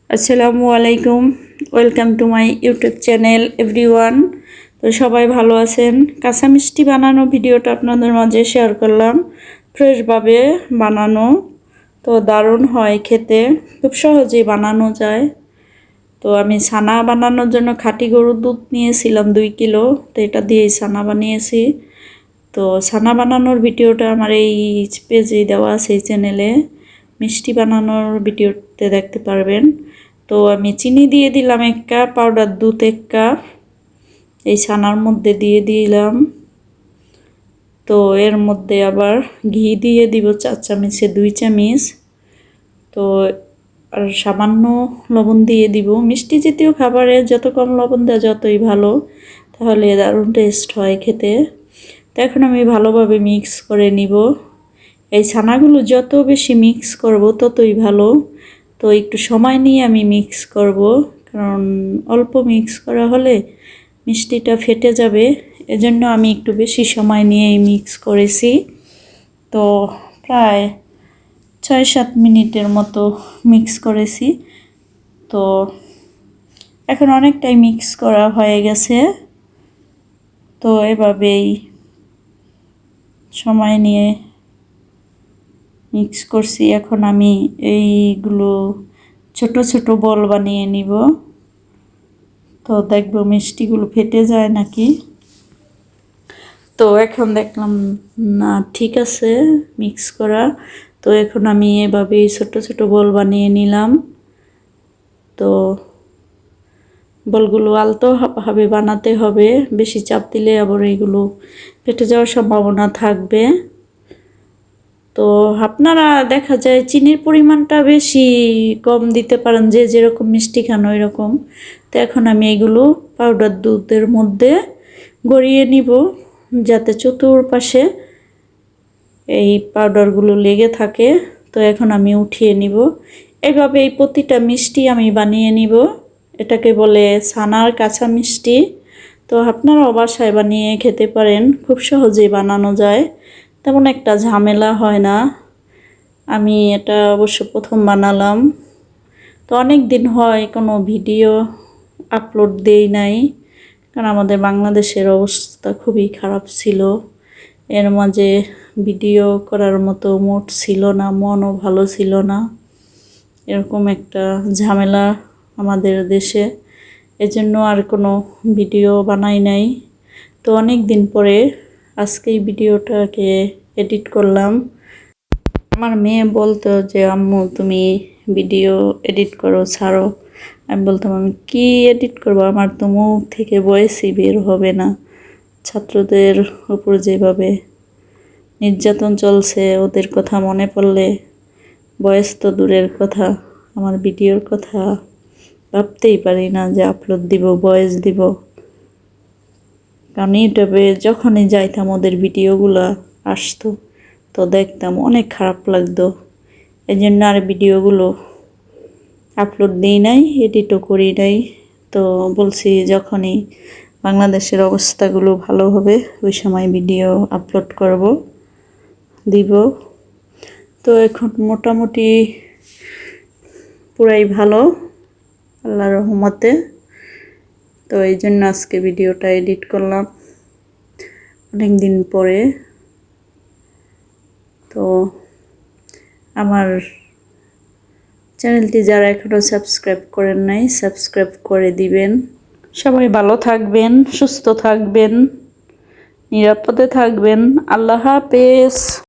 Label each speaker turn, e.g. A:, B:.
A: আসসালামু আলাইকুম, welcome to my YouTube channel everyone. তো সবাই ভালো আছেন? কাঁচা মিষ্টি বানানো ভিডিওটা আপনাদের মাঝে শেয়ার করলাম। ফ্রেশভাবে বানানো, তো দারুণ হয় খেতে, খুব সহজেই বানানো যায়। তো আমি ছানা বানানোর জন্য খাঁটি গরুর দুধ নিয়েছিলাম 2 কিলো, তো এটা দিয়েই ছানা বানিয়েছি। তো ছানা বানানোর ভিডিওটা আমার এই পেজেই দেওয়া আছে, এই চ্যানেলে মিষ্টি বানানোর ভিডিওতে দেখতে পারবেন। তো আমি চিনি দিয়ে দিলাম 1 কাপ, পাউডার দুধ 1 কাপ এই ছানার মধ্যে দিয়ে দিলাম। তো এর মধ্যে আবার ঘি দিয়ে দিব 4 চামচে 2 চামচ। তো আর সামান্য লবণ দিয়ে দিব। মিষ্টি জাতীয় খাবারে যত কম লবণ দেওয়া যতই ভালো, তাহলে দারুণ টেস্ট হয় খেতে। তো এখন আমি ভালোভাবে মিক্স করে নিব। এই ছানাগুলো যত বেশি মিক্স করব ততই ভালো। তো একটু সময় নিয়ে আমি মিক্স করব, কারণ অল্প মিক্স করা হলে মিষ্টিটা ফেটে যাবে। এজন্য আমি একটু বেশি সময় নিয়েই মিক্স করেছি। তো প্রায় 6-7 মিনিটের মতো মিক্স করেছি। তো এখন অনেকটাই মিক্স করা হয়ে গেছে। তো এভাবেই সময় নিয়ে মিক্স করছি। এখন আমি এইগুলো ছোট ছোট বল বানিয়ে নিব। তো দেখবো মিষ্টিগুলো ফেটে যায় নাকি। তো এখন দেখলাম না, ঠিক আছে মিক্স করা। তো এখন আমি এভাবে ছোট ছোট বল বানিয়ে নিলাম। তো বলগুলো আলতোভাবে বানাতে হবে, বেশি চাপ দিলে আবার এইগুলো ফেটে যাওয়ার সম্ভাবনা থাকবে। তো আপনারা দেখা যায় চিনির পরিমাণটা বেশি কম দিতে পারেন, যে যেরকম মিষ্টি খান ওই রকম। তো এখন আমি এগুলো পাউডার দুধের মধ্যে গড়িয়ে নিব, যাতে চতুর্পাশে এই পাউডারগুলো লেগে থাকে। তো এখন আমি উঠিয়ে নিব। এইভাবে এই প্রতিটা মিষ্টি আমি বানিয়ে নিব। এটাকে বলে ছানার কাঁচা মিষ্টি। তো আপনারাও বাসায় বানিয়ে খেতে পারেন, খুব সহজেই বানানো যায়, তেমন একটা ঝামেলা হয় না। আমি এটা অবশ্য প্রথম বানালাম। তো অনেক দিন হয় কোনো ভিডিও আপলোড দেই নাই, কারণ আমাদের বাংলাদেশের অবস্থা খুবই খারাপ ছিল। এর মাঝে ভিডিও করার মতো মুড ছিল না, মনও ভালো ছিল না, এরকম একটা ঝামেলা আমাদের দেশে। এজন্য আর কোনো ভিডিও বানাই নাই। তো অনেক দিন পরে আজকে এই ভিডিওটাকে এডিট করলাম। আমার মেয়ে বলতো যে আম্মু তুমি ভিডিও এডিট করো, ছাড়ো। আমি বলতাম আমি কি এডিট করবো, আমার তো মুখ থেকে ভয়েসই বের হবে না। ছাত্রদের উপর যেভাবে নির্যাতন চলছে, ওদের কথা মনে পড়লে ভয়েস তো দূরের কথা, আমার ভিডিওর কথা ভাবতেই পারি না যে আপলোড দিব, ভয়েস দিব। কারণ ইউটিউবে যখনই যাইতাম ওদের ভিডিওগুলো আসতো, তো দেখতাম অনেক খারাপ লাগতো। এই জন্য আর ভিডিওগুলো আপলোড দিই নাই, এডিটও করি নাই। তো বলছি যখনই বাংলাদেশের অবস্থাগুলো ভালো হবে ওই সময় ভিডিও আপলোড করব, দিব। তো এখন মোটামুটি পুরাই ভালো আল্লাহর রহমতে। তো এই জন্য আজকে ভিডিওটা এডিট করলাম অনেক দিন পরে। তো আমার চ্যানেলটি যারা এখনও সাবস্ক্রাইব করেন নাই, সাবস্ক্রাইব করে দিবেন। সবাই ভালো থাকবেন, সুস্থ থাকবেন, নিরাপদে থাকবেন। আল্লাহ হাফেজ।